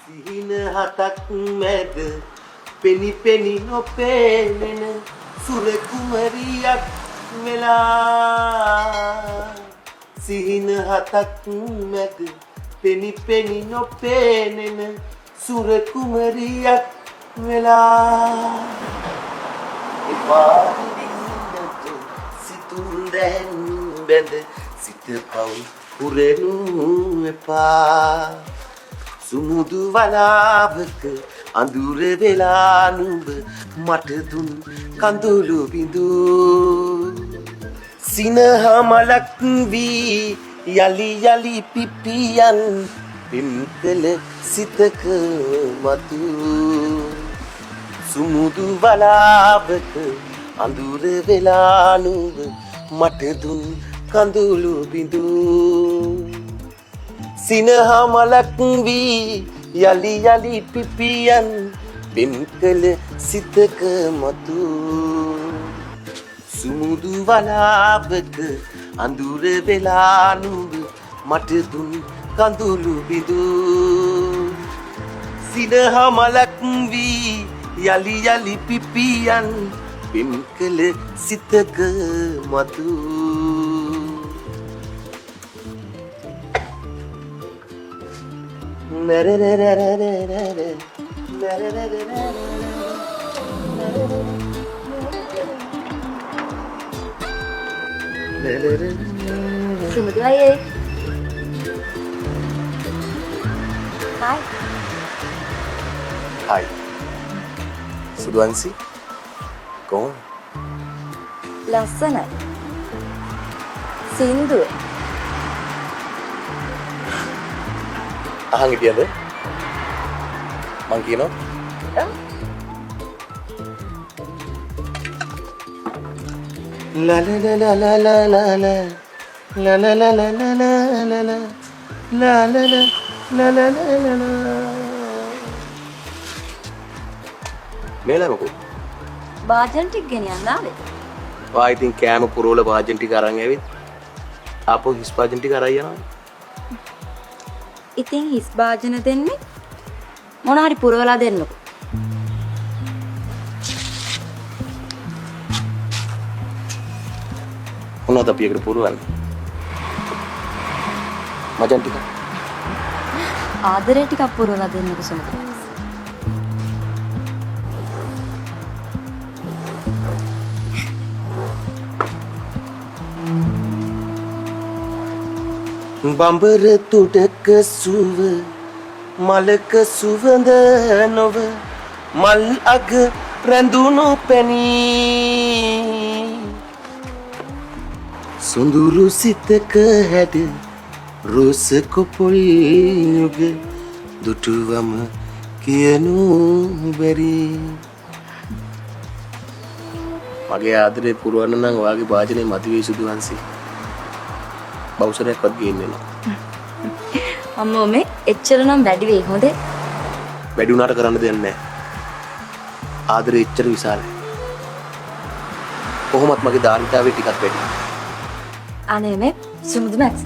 සිහින හතක් මැද පෙනි පෙනි නොපෙනෙන සුර කුමරියක් වෙලා සිහින හතක් මැද පෙනි පෙනි නොපෙනෙන සුර කුමරියක් වෙලා එපාරින්දට සිතුම් දැන් බැඳ සිත පව් පුරෙනු එපා සුමුදු වලාවක අඳුර වෙලා නුඹ මට දුන් කඳුළු බිඳු සිනහමලක් වී යලි යලි පිපියන් පිම්කල සිතක මතු සුමුදු වලාවක අඳුර වෙලා නුඹ මට දුන් කඳුළු බිඳු සිනහමලක් වී යලි යලි පිපියන් පිම්කල සිතක මතු සුමුදු වලාවක අඳුර වෙලා නුඹ මට දුන් කඳුළු බිඳු සිනහමලක් වී යලි යලි පිපියන් පිම්කල සිතක මතු Sumudhi ayye. Hi. Hi. Sudwansi. Kaun? Lassana. Sindhu. අහන් හිටියද? මං කියනවා. ලා ලා ලා ලා ලා ලා ලා ලා ලා ලා ලා ලා ලා ලා ලා ලා ලා මේලා මොකෝ? භාජන ටික ගෙනියන්න ආවේ. ඔයා ඉතින් කෑම පුරවල භාජන ටික අරන් ඇවිත් ආපහු හිස් භාජන ටික අරන් යනවා. ඉතින් හිස් භාජන දෙන්නේ මොන හරි පුරවලා දෙන්නකො. මොනවද අපි එකට පුරවන්නේ? මචන් ටික. ආදරේ ටිකක් පුරවලා දෙන්නකො සමහර. බඹර තුඩක සුව මලක සුවඳ නොව මල් අග රැඳුණු පැනී සුඳුරු සිතක හැඩ රෝස කොපොල් යුග දුටුවම කියනු බැරි මගේ ආදරේ පුරවන්න නම් ඔයාගේ වාජනේ මතුවේ සුදුවන්සි බවුසරයක්වත් ගේන්නේ නැහැ. අම්මෝ මේ එච්චර නම් වැඩි වෙයි හොඳේ. වැඩි උනාට කරන්න දෙයක් නැහැ. ආදරේ එච්චර විශාලයි. කොහොමත් මගේ ධාරිතාවේ ටිකක් වැඩි. අනේ මේ සුමුදු මැක්ස්.